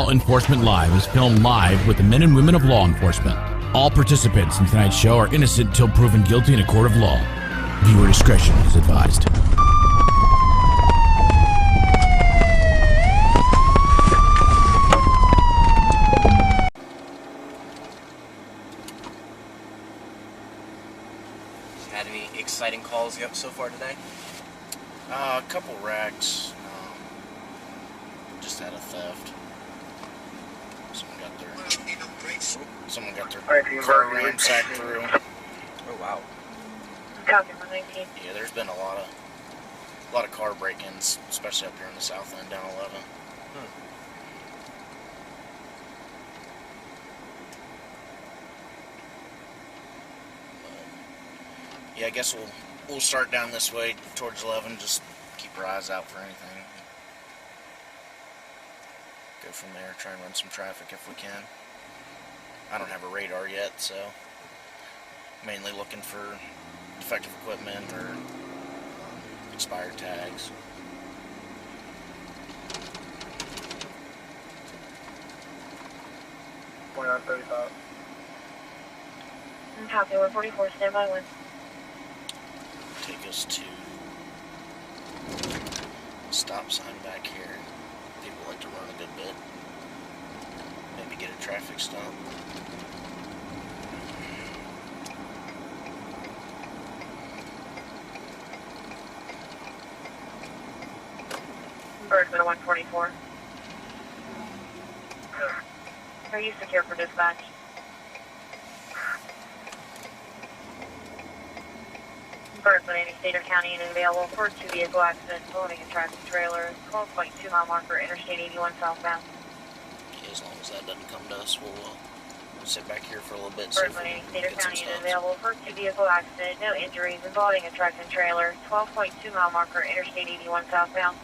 Law Enforcement Live is filmed live with the men and women of law enforcement. All participants in tonight's show are innocent until proven guilty in a court of law. Viewer discretion is advised. Had any exciting calls so far today? A couple wrecks. Just had a theft. Someone got their car ramsacked through. Oh wow. Copy 119. Yeah, there's been a lot of car break-ins, especially up here in the south end, down 11. Yeah, I guess we'll start down this way towards 11. Just keep our eyes out for anything. Go from there. Try and run some traffic if we can. I don't have a radar yet, so mainly looking for defective equipment or expired tags. Copy 144, stand by one. Take us to a stop sign back here. People like to run a good bit. Maybe get a traffic stop. Berkeley 144. Are you secure for dispatch? Berkeley, any state or county unit available for 2 vehicle accident involving a tractor trailer, 12.2 mile marker, Interstate 81 southbound. Yeah, as long as that doesn't come to us, we'll sit back here for a little bit. Berkeley, any state or county unit available for 2 vehicle accident, no injuries involving a tractor trailer, 12.2 mile marker, Interstate 81 southbound.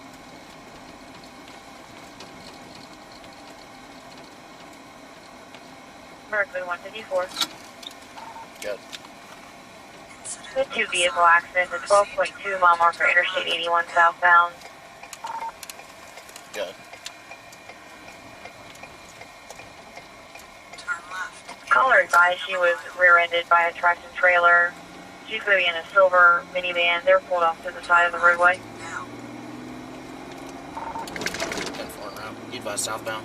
Berkeley 154. Good. The 2 vehicle accident, the 12.2 mile marker, Interstate 81 southbound. Good. Turn left. Caller advised she was rear-ended by a tractor trailer. She's going to be in a silver minivan. They're pulled off to the side of the roadway. 10-4 en route. You advise southbound.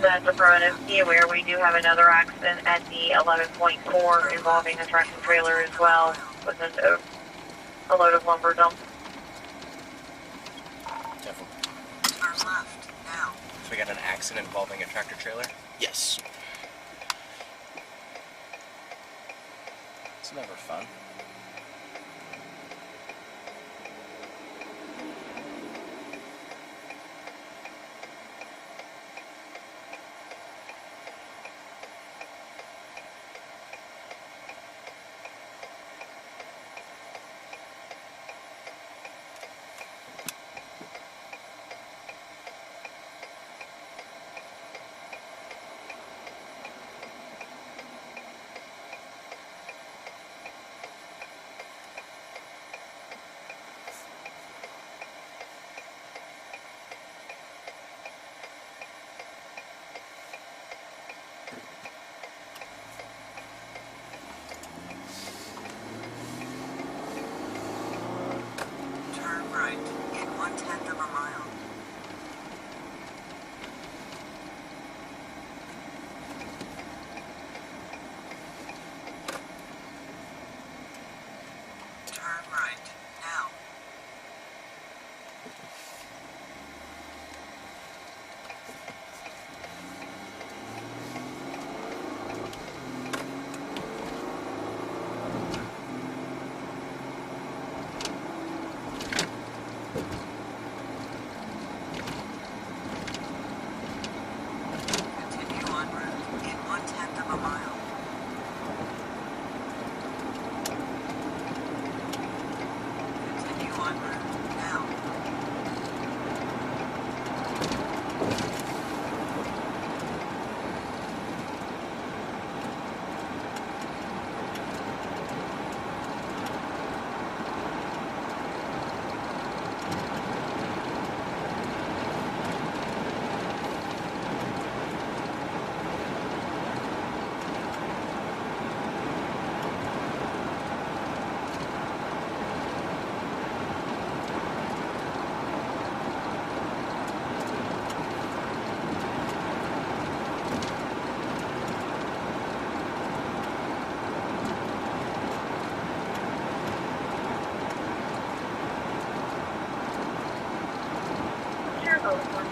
That's affirmative. Be aware we do have another accident at the 11.4 involving a tractor trailer as well with a load of lumber dump. Careful. Turn left now. So we got an accident involving a tractor trailer? Yes. It's never fun.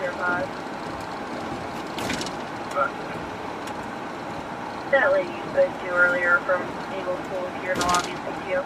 Tier 5. That lady you spoke to earlier from Eagle School here in the lobby, thank you.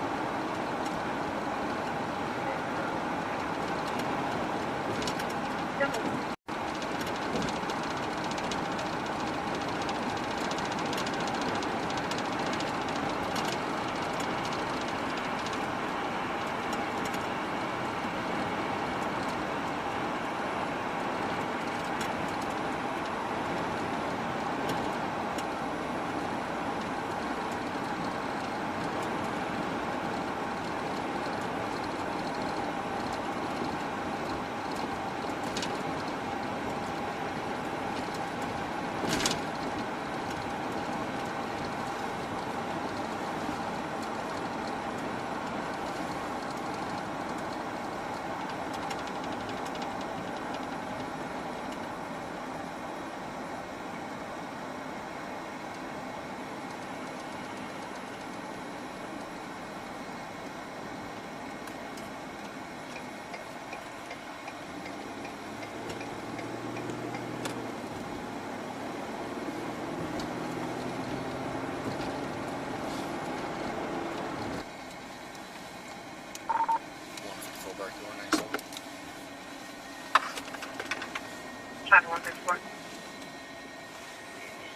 Chapter 164.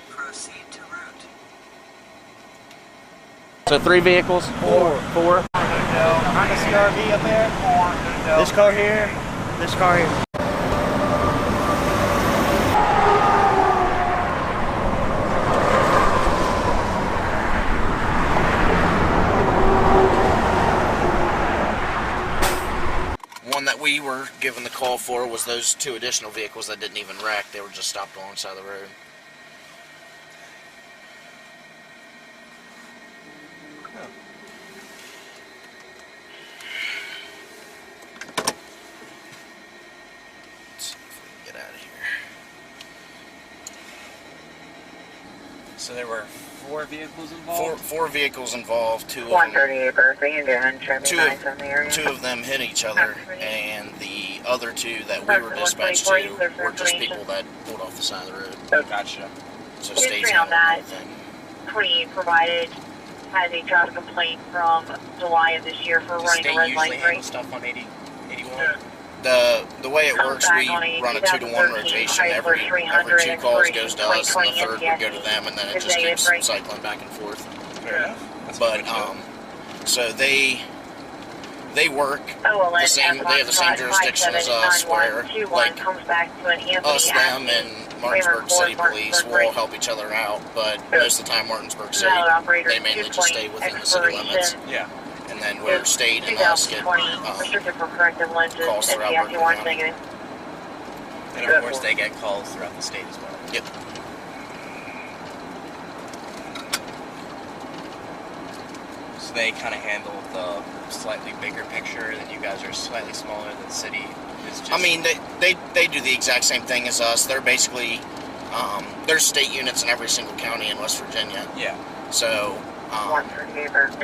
Proceed to route. So 3 vehicles? 4. On the CRV up there. This car here. This car here. One that we were given the call for was those 2 additional vehicles that didn't even wreck. They were just stopped alongside the road. Let's see if we can get out of here. So there were 4 vehicles involved? Four vehicles involved. 2 of them, 138 Berkeley, and down, traffic two lights on the area. 2 of them hit each other, and the other 2 that we were dispatched to were just people that pulled off the side of the road. Oh, gotcha. So History state's on handling that. the whole thing. We provided has a traffic complaint from July of this year for Does running state a red usually light handle break. stuff on 81? The way it works, we run a 2-to-1 rotation. Every 2 calls goes to us, and the third would go to them, and then it just keeps cycling back and forth. Fair enough. That's But so they work the same. They have the same jurisdiction as us, where like us, them, and Martinsburg City Police will all help each other out. But most of the time, Martinsburg City, they mainly just stay within the city limits. Yeah. And then where state and us get restricted for corrective lenses calls and throughout Berkeley TFT1 County. negative. And of course they get calls throughout the state as well. Yep. So they kind of handle the slightly bigger picture, and you guys are slightly smaller than the city. It's just... I mean, they do the exact same thing as us. They're basically there's state units in every single county in West Virginia. Yeah. So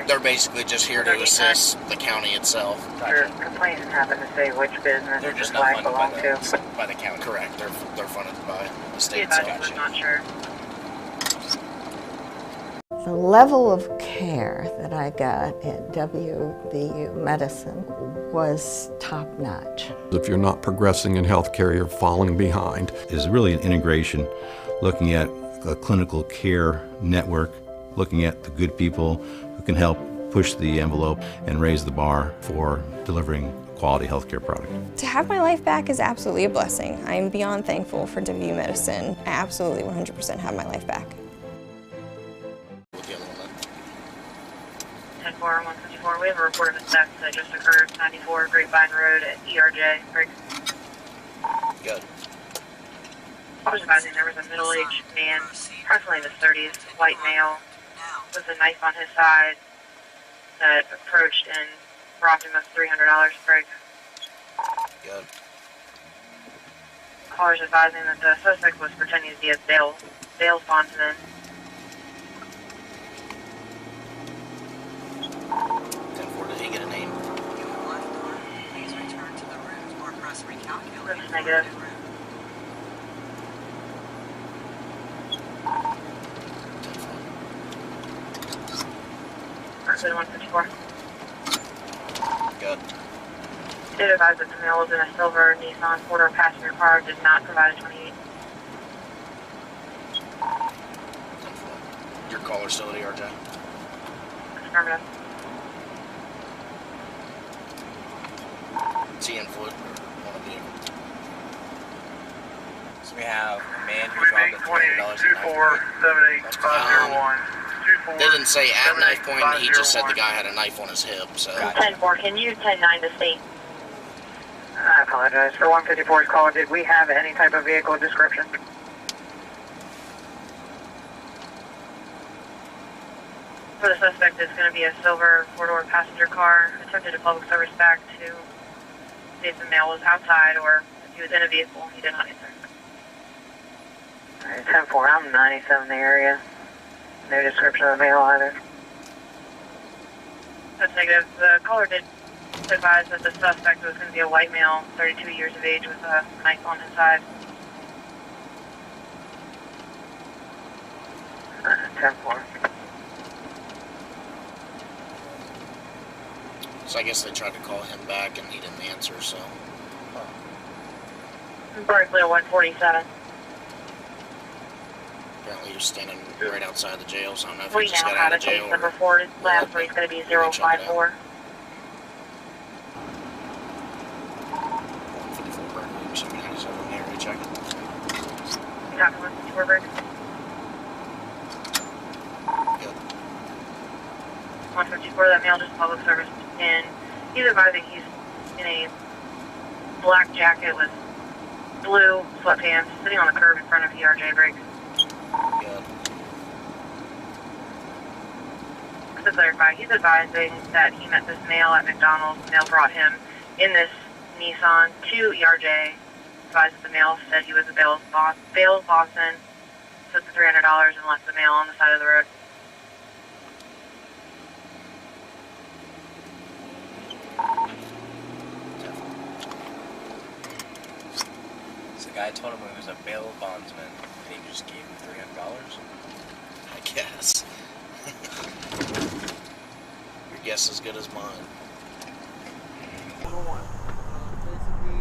they're basically just here to assist the county itself. Your complaint happened to say which business They're the just not flag funded belongs to. by the county. Correct. They're funded by the state Yeah, itself. I'm not sure. The level of care that I got at WVU Medicine was top-notch. If you're not progressing in healthcare, you're falling behind. Is really an integration, looking at a clinical care network, looking at the good people who can help push the envelope and raise the bar for delivering a quality healthcare product. To have my life back is absolutely a blessing. I'm beyond thankful for WVU Medicine. I absolutely 100% have my life back. 10-4-154, we have a report of a theft that just occurred 94 Grapevine Road at ERJ. Good. I was advising there was a middle-aged man, approximately in his 30s, white male, with a knife on his side that approached and robbed him of $300, Craig. Good. Callers advising that the suspect was pretending to be a bail bondsman. 10-4, did he get a name? You have left door. Please return to the route or press recalculate. That's negative. Martin 154. Good. Did advise that the male was in a silver Nissan four-door passenger car, did not provide a 28. Your caller still at RJ? Affirmative. Is he in foot or one of you? So we have a man who's robbed a $300 They didn't say at knife point, he just said the guy had a knife on his hip, so. 10-4, can you 10-9 to state? I apologize. For 154's call, did we have any type of vehicle description? For the suspect, it's going to be a silver four-door passenger car. Attempted a public service back to see if the male was outside or if he was in a vehicle. He did not answer. Alright, 10-4, I'm 97 in the area. No description of the male either. That's negative. The caller did advise that the suspect was going to be a white male, 32 years of age, with a knife on his side. 10-4. So I guess they tried to call him back and he didn't answer, so. Berkeley 147. Apparently he was standing right outside the jail, so I don't know if We he just now got have out a of jail case or... number 4. Last rate's going to be 054. 154 Berkeley, 797 in there, recheck it. Copy 154 Berkeley. Good. 154, that male just public service, and he's advising he's in a black jacket with blue sweatpants, sitting on the curb in front of ERJ Briggs. Good. To clarify, he's advising that he met this male at McDonald's. The male brought him in this Nissan to ERJ. Advised that the male said he was a Bales Boston, took the $300 and left the male on the side of the road. So the guy told him he was a bail bondsman, and he just gave him $300. I guess. Your guess is as good as mine. Basically,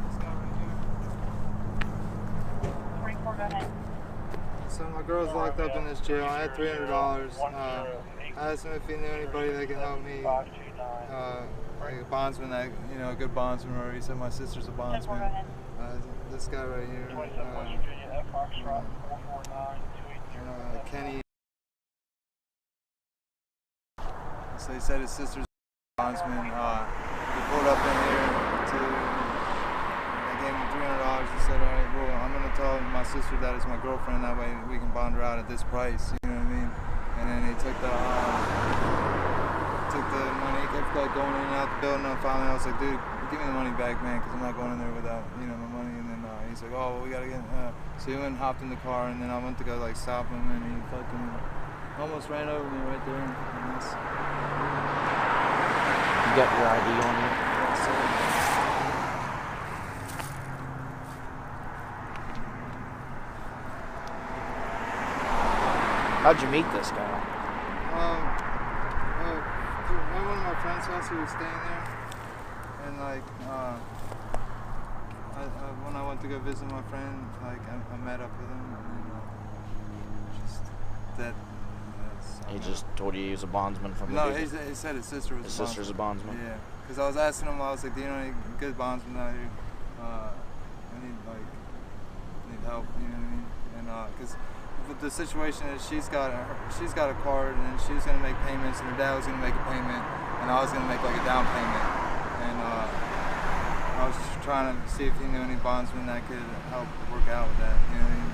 this guy right here. 44, go ahead. So my girl's locked up in this jail. I had $300. I asked him if he knew anybody that could help me. Like a bondsman, that a good bondsman. Or he said my sister's a bondsman. This guy right here. Kenny. So he said his sister's a bondsman. He pulled up in here to. I gave him $300. He said, "All right, well, I'm gonna tell my sister that it's my girlfriend. That way we can bond her out at this price." You know what I mean? And then he took the money. He kept like going in and out the building. And finally, I was like, "Dude, give me the money back, man, because I'm not going in there without my money." And then he's like, "Oh, well, we gotta get." So he went and hopped in the car, and then I went to go like stop him, and he fucking almost ran over me right there. You got your ID on you? Yes, sir. How'd you meet this guy? One of my friends' house, he was staying there, and like when I went to go visit my friend, like I met up with him, and then just that. He just told you he was a bondsman from the No, beginning? he said his sister was. His sister's a bondsman. Yeah, because I was asking him, I was like, "Do you know any good bondsmen out here? I need help." You know what I mean? And because the situation is, she's got a card, and she was gonna make payments, and her dad was gonna make a payment, and I was gonna make like a down payment, and I was just trying to see if he knew any bondsmen that could help work out with that. You know what I mean?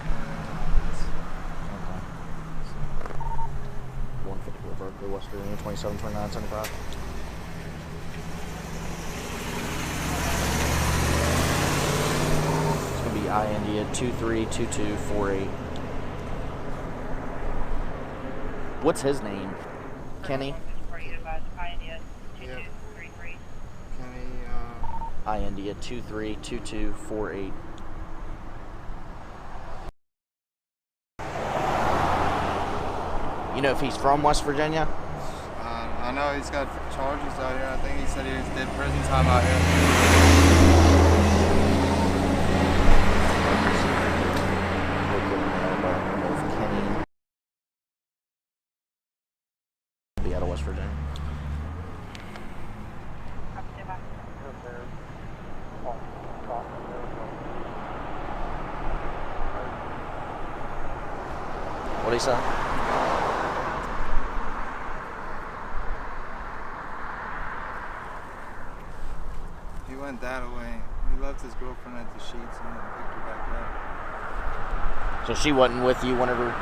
154 Berkeley, West Virginia, 272975. It's going to be India 232248. What's his name? Kenny? Yeah. Kenny. India 232248. You know if he's from West Virginia? I know he's got charges out here. I think he said he did prison time out here. Be out of West Virginia. What did he say? He went that way. He left his girlfriend at the sheets and then picked her back up. So she wasn't with you whenever.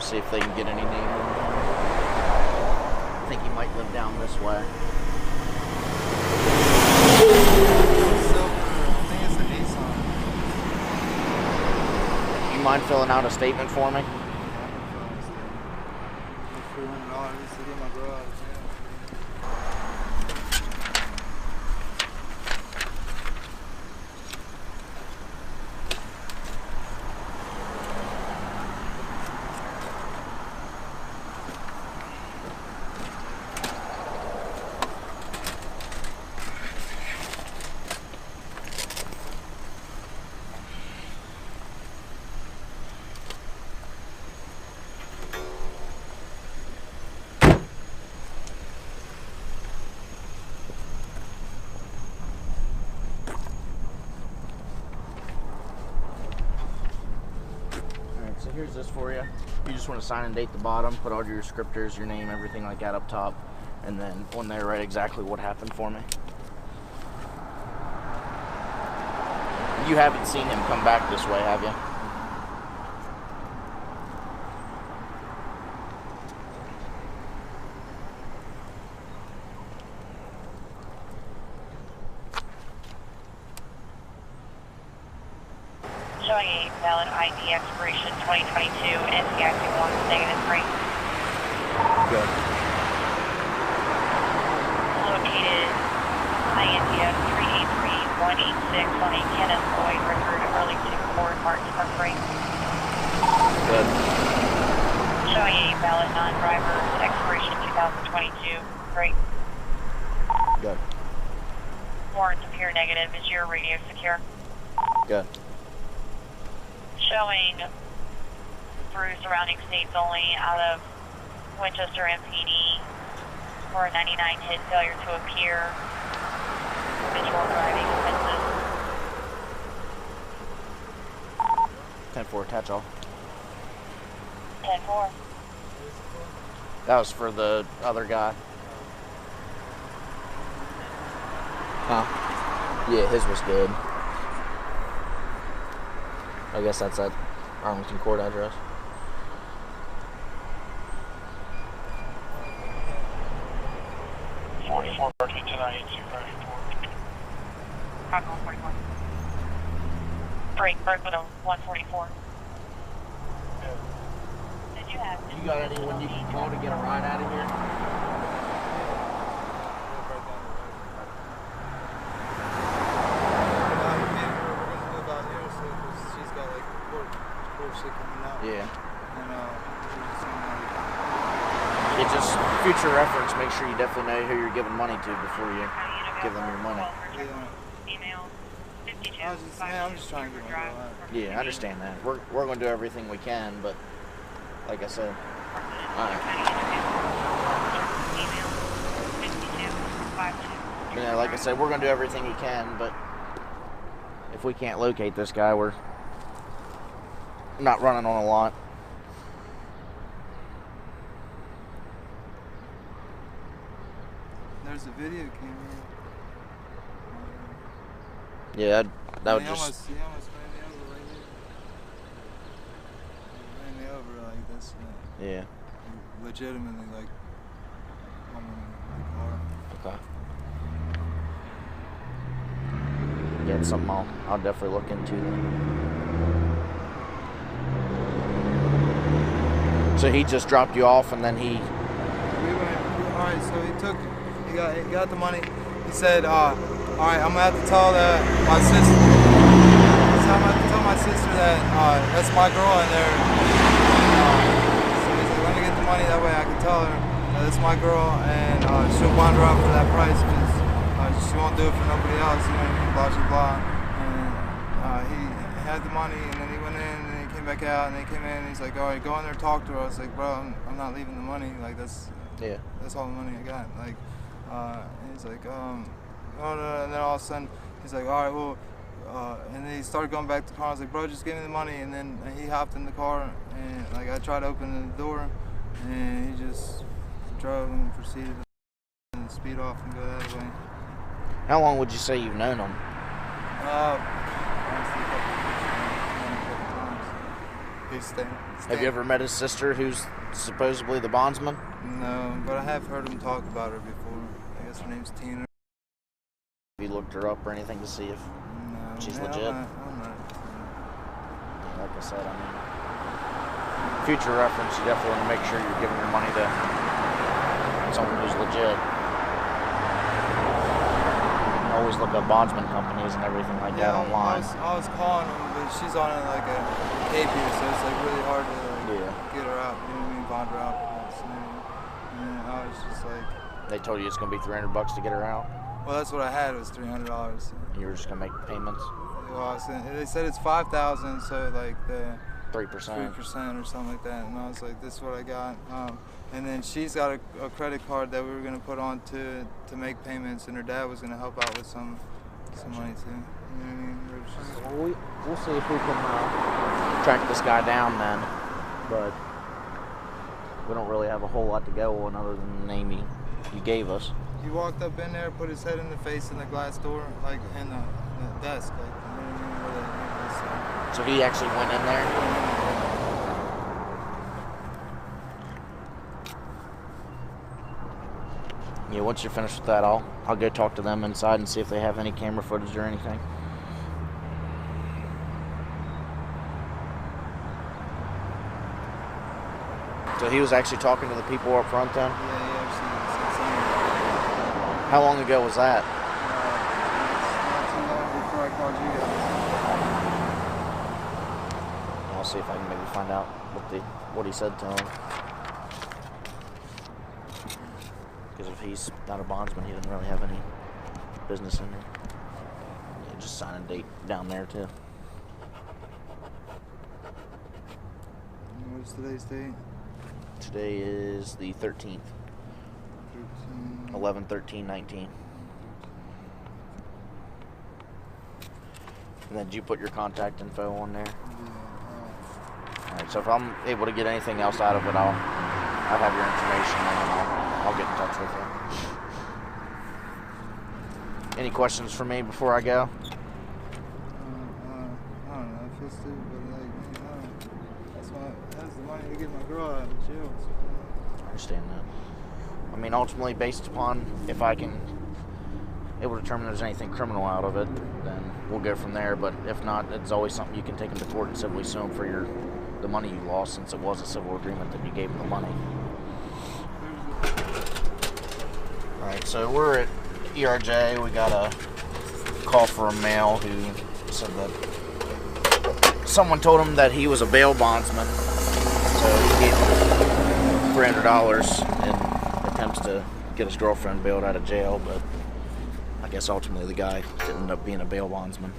See if they can get any name. I think he might live down this way. I think it's a Nissan. You mind filling out a statement for me? $300 to get my girl out of jail. So here's this for you. You just want to sign and date the bottom, put all your descriptors, your name, everything like that up top, and then when they write exactly what happened for me. You haven't seen him come back this way, have you? Showing a valid ID expiration 2022 and the acting one -3. Good. Located INDF 383186 on a Kenneth Lloyd record Arlington Court, Martin Humphrey. Good. Showing a valid non-driver expiration 2022. Great. Good. Warrants appear negative. Is your radio secure? Good. Showing through surrounding states only out of Winchester MPD for a 99 hit failure to appear. Habitual driving offenses. 10-4, attach all. 10-4. That was for the other guy. Huh? Yeah, his was good. I guess that's at Arlington Court address. Berkeley 2982 Chicago 41. Break, Berkeley 144. Did you have? You got anyone you can call to get a ride out of here? Yeah. It just, future reference, make sure you definitely know who you're giving money to before you give them your money. I'm just trying to get my girl out. Yeah, I understand that. We're going to do everything we can, but like I said, alright. Yeah, like I said, we're going to do everything we can, but if we can't locate this guy, we're not running on a lot. There's a video camera. Yeah, that would just... He almost ran me over right here. He ran me over like this. Yeah. Legitimately, like, on the car. Okay. Yeah, it's something I'll definitely look into. So he just dropped you off and then he... Alright, so he got the money. He said, All right, I'm gonna have to tell my sister. So I'm gonna have to tell my sister that that's my girl in there. So he's like, let me get the money, that way I can tell her that it's my girl, and she'll wander out for that price because she won't do it for nobody else. You know what I mean? Blah blah blah. And he had the money, and then he went in, and then he came back out, and then he came in, and he's like, all right, go in there, talk to her. I was like, bro, I'm not leaving the money. Like that's all the money I got. Like, and he's like, oh no, and then all of a sudden he's like, all right, well, and then he started going back to the car. I was like, bro, just give me the money. And then he hopped in the car, and like I tried to open the door, and he just drove and proceeded to speed off and go that way. How long would you say you've known him? Honestly, a couple times. Have you ever met his sister, who's supposedly the bondsman? No, but I have heard him talk about her before. I guess her name's Tina. Have you looked her up or anything to see if she's legit? I'm not. Yeah, like I said, I mean, future reference, you definitely want to make sure you're giving your money to someone who's legit. You can always look up bondsman companies and everything like that online. I was calling her, but she's on like a Cape here, so it's like really hard to get her out. You know what I mean? Bond her out. And I was just like. They told you it's gonna be $300 to get her out. Well, that's what I had. It was $300. You were just gonna make payments. Well, they said it's $5,000, so like the 3% or something like that. And I was like, this is what I got. And then she's got a credit card that we were gonna put on to make payments, and her dad was gonna help out with some money too. You know what I mean? Well, we'll see if we can track this guy down then, but we don't really have a whole lot to go on other than the name you gave us. He walked up in there, put his head in the face in the glass door, like in the desk, like, you know what I mean? So he actually went in there? Yeah, once you're finished with that, I'll go talk to them inside and see if they have any camera footage or anything. So he was actually talking to the people up front then? Yeah, I've seen How long ago was that? not too long before I called you guys. I'll see if I can maybe find out what he said to him. Because if he's not a bondsman, he doesn't really have any business in there. Yeah, just sign a date down there too. What's today's date? Today is the 13th. 11/13/19. And then did you put your contact info on there? Yeah. Alright, so if I'm able to get anything else out of it, I'll have your information and I'll get in touch with you. Any questions for me before I go? I don't know. I feel stupid, but like, that's the money to get my girl out of jail. I understand that. I mean, ultimately, based upon if I can able to determine there's anything criminal out of it, then we'll go from there. But if not, it's always something you can take him to court and civilly sue him for the money you lost, since it was a civil agreement that you gave him the money. All right, so we're at ERJ. We got a call for a male who said that someone told him that he was a bail bondsman, so he gave him $300 in attempts to get his girlfriend bailed out of jail, but I guess ultimately the guy didn't end up being a bail bondsman.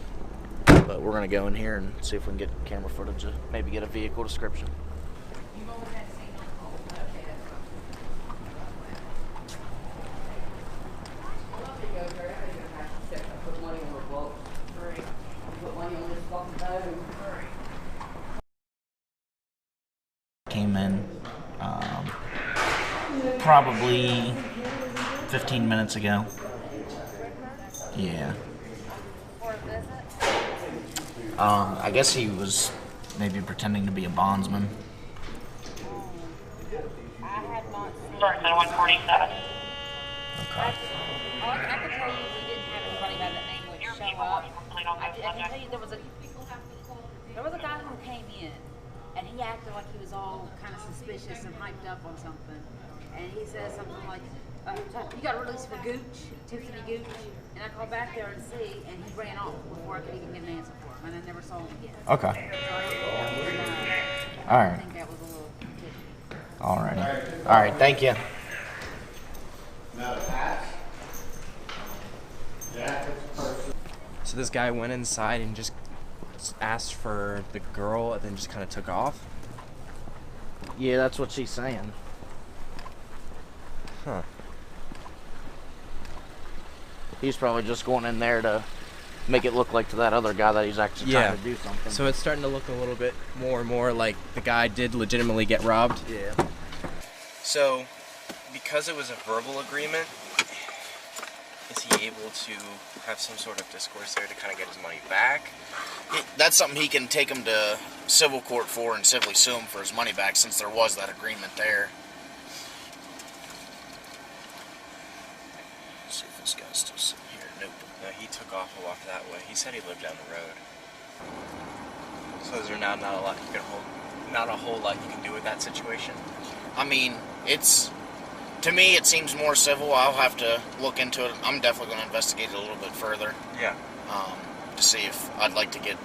But we're going to go in here and see if we can get camera footage to maybe get a vehicle description. Came in probably 15 minutes ago. Yeah. I guess he was maybe pretending to be a bondsman. Berkeley 147. Okay. I can tell you we didn't have anybody by that name would show up. I can tell you there was a guy who came in and he acted like he was all kind of suspicious and hyped up on something. And he said something like, You got a release for Gooch, Tiffany Gooch, and I called back there and see, and he ran off before I could even get an answer for him, and I never saw him again. Okay. So I All right. think that was a little fishy. All right. All right. Thank you. So this guy went inside and just asked for the girl and then just kind of took off? Yeah, that's what she's saying. Huh. He's probably just going in there to make it look like to that other guy that he's actually trying to do something. So it's starting to look a little bit more and more like the guy did legitimately get robbed? Yeah. So, because it was a verbal agreement, is he able to have some sort of discourse there to kind of get his money back? That's something he can take him to civil court for and civilly sue him for his money back, since there was that agreement there. Let's see if this guy's still sitting here. Nope. No, he took off and walked that way. He said he lived down the road. So is there not a lot you can hold? Not a whole lot you can do with that situation? I mean, to me, it seems more civil. I'll have to look into it. I'm definitely going to investigate it a little bit further. Yeah. To see if I'd like to get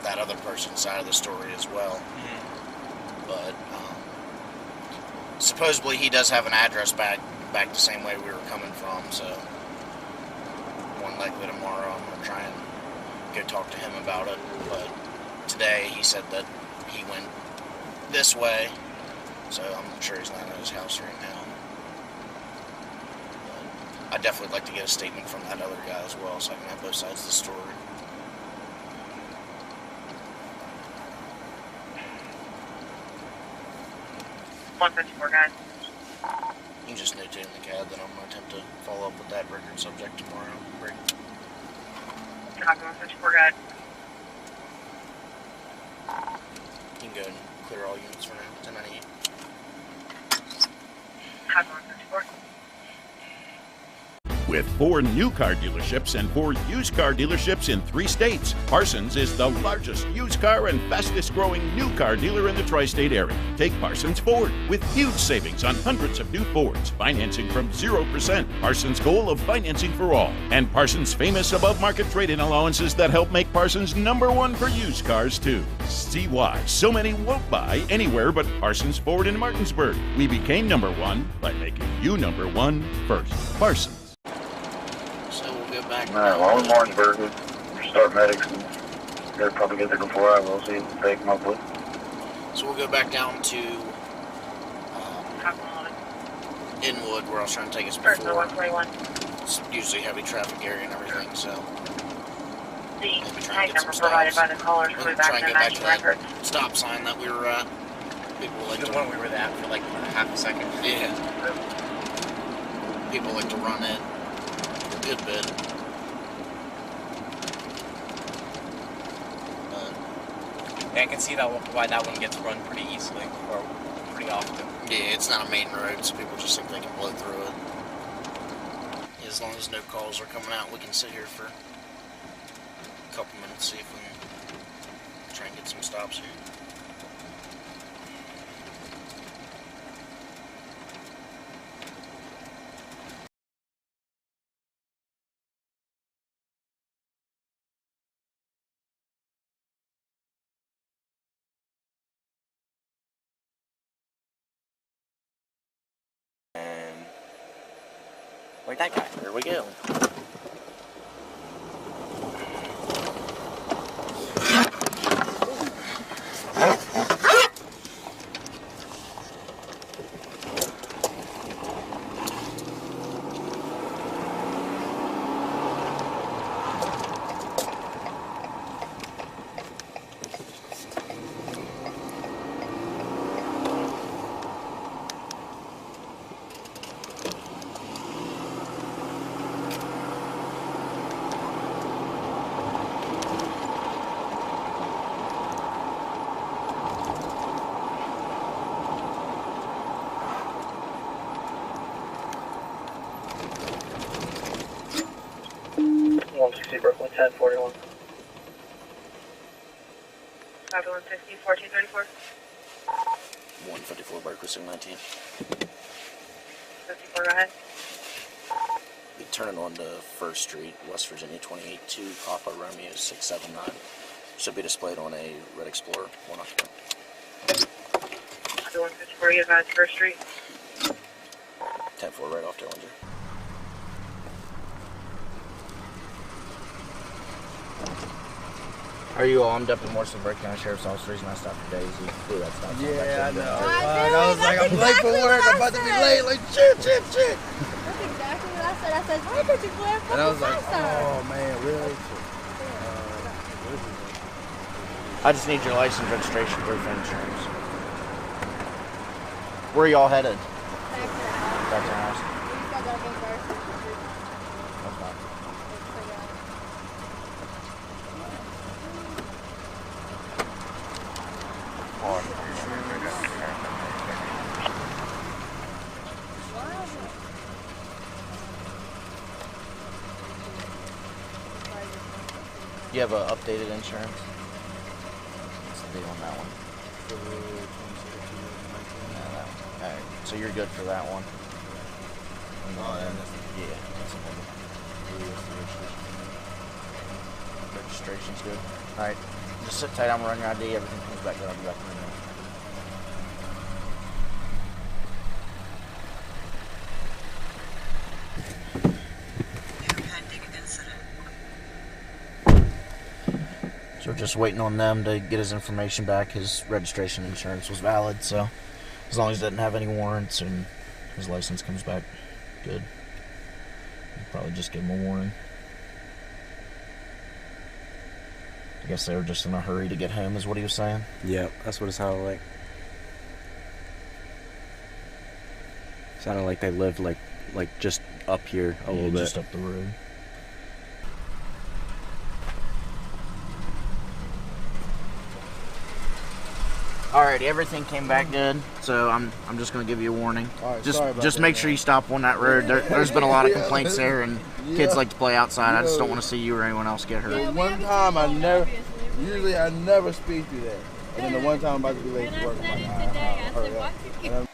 that other person's side of the story as well. Mm-hmm. But supposedly he does have an address back the same way we were coming from, so more than likely tomorrow I'm going to try and go talk to him about it. But today he said that he went this way, so I'm sure he's not at his house right now. I'd definitely like to get a statement from that other guy as well, so I can have both sides of the story. Guys. You can just notate in the CAD that I'm going to attempt to follow up with that record subject tomorrow. Great. Copy 154, guys. You can go and clear all units for now. 1098. Copy 154. With 4 new car dealerships and 4 used car dealerships in 3 states, Parsons is the largest used car and fastest growing new car dealer in the tri-state area. Take Parsons Ford with huge savings on hundreds of new Fords, financing from 0%, Parsons' goal of financing for all, and Parsons' famous above-market trade-in allowances that help make Parsons #1 for used cars too. See why so many won't buy anywhere but Parsons Ford in Martinsburg. We became #1 by making you #1 first. Parsons. Alright, well, in Martinsburg, we start medics, and they'll probably get there before I will, see if they come up with. So we'll go back down to Inwood, where I was trying to take us before. 141. It's usually heavy traffic area and everything, so The tag number provided by the caller is way back try and in get back the to 19 record. that stop sign that we were at. People like The one we were at for like half a second. Yeah. People like to run in a good bit. I can see why that one gets run pretty easily, or pretty often. Yeah, it's not a main road, so people just think they can blow through it. As long as no calls are coming out, we can sit here for a couple minutes, see if we can try and get some stops here. Like that guy. There we go. Berkeley 1041. Copy 160, 1434. 154 Berkeley 19. 154, go ahead. Be turning on to 1st Street, West Virginia 282, Papa Romeo 679. Should be displayed on a Red Explorer 1 occupant. 154, you advise 1st Street. 10-4 right off Dillinger. Are you all? I'm Dept Morrison, Berkeley County Sheriff's Office. Reason I stopped for Daisy. Ooh, that's not Yeah, I know. I was like, I'm late for work. I'm about to be late. Like, shit. That's exactly what I said. I said, why did you glare for And I was the like, stop sign? oh man, really? I just need your license, registration, proof, and insurance. Where are y'all headed? Back to the house. Back to the house. We still gotta get ours. That's fine. You have an updated insurance? What's the deal on that one? Yeah, that one. Alright, so you're good for that one. Yeah, that's a number. Registration's good. Alright, just sit tight, I'm gonna run your ID, everything comes back good, I'll be back in a minute. So we're just waiting on them to get his information back. His registration and insurance was valid, so as long as he doesn't have any warrants and his license comes back good, we'll probably just give him a warning. I guess they were just in a hurry to get home, is what he was saying. Yeah, that's what it sounded like. Sounded like they lived like just up here a little bit. Just up the road. Alrighty, everything came back good, so I'm just gonna give you a warning. Right, just make sure you stop on that road. There's been a lot of complaints there, and kids like to play outside. I just don't want to see you or anyone else get hurt. One time I never speed through that. And then the one time I'm about to be late to work, I'm like, hurry up. And I'm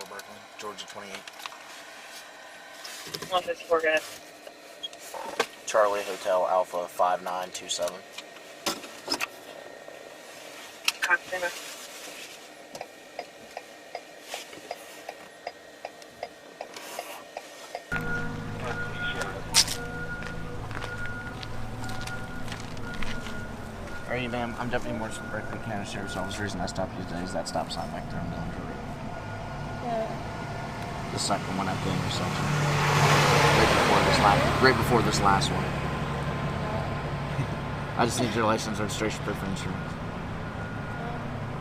Berkeley, Georgia 28. 154, go ahead. Charlie Hotel Alpha 5927. Consumer. Alright, ma'am, I'm Deputy Morrison, Berkeley County Sheriff's Office. The reason I stopped you today is that stop sign back there on Dillinger Road. The second one at the intersection. Right before this last one. I just need your license, registration, proof, and insurance.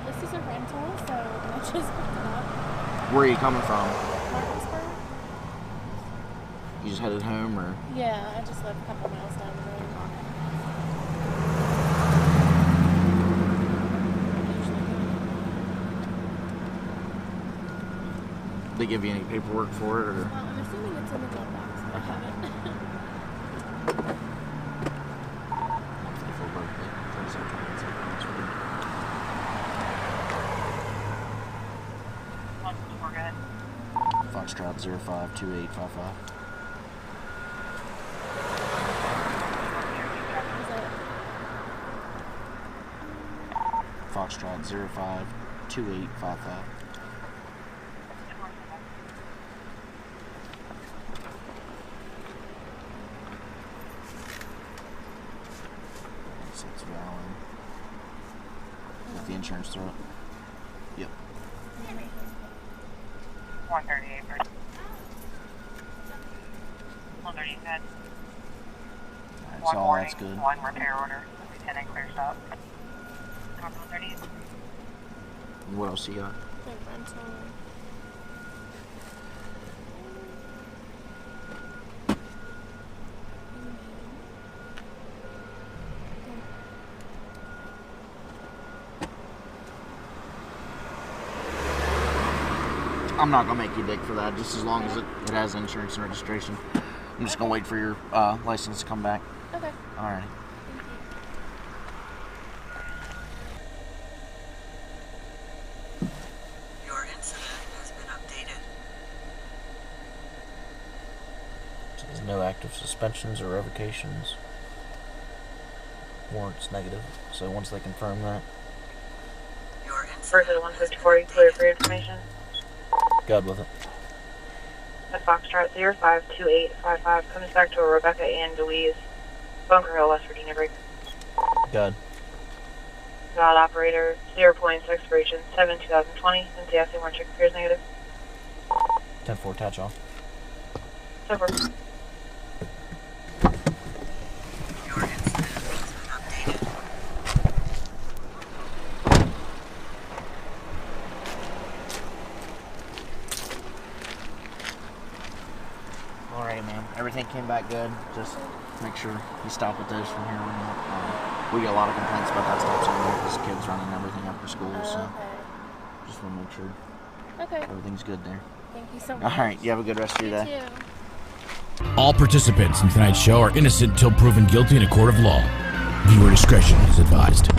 This is a rental, so I just picked it up. Where are you coming from? Martinsburg? You just headed home, or? Yeah, I just live a couple miles down the road. Did they give you any paperwork for it, or? I'm assuming it's in the glove box, but I haven't. Foxtrot 052855. Foxtrot 052855. So it's valid. With the insurance through it. Yep. 138, 130 head. Alright, One so all warning, that's good. one repair order. Lieutenant clear stop. 130. And what else you got? Like rental. I'm not gonna make you dig for that, just as long as it has insurance and registration. I'm just gonna wait for your license to come back. Okay. Alright. Your incident has been updated. There's no active suspensions or revocations. Warrants negative. So once they confirm that. Versus 154, clear for your information. Good with it. At Foxtrot 052855, comes back to a Rebecca Ann Deweese, Bunker Hill, West Virginia break. Good. Valid operator, 0 points, expiration 7/2020, NCSA warrant check appears negative. 10-4, attach off. So far. Alright, man. Everything came back good. Just make sure you stop with those from here on out. We get a lot of complaints about that stop sign there because kids running everything after school, so just want to make sure everything's good there. Thank you so much. Alright, you have a good rest of your day. You too. All participants in tonight's show are innocent until proven guilty in a court of law. Viewer discretion is advised.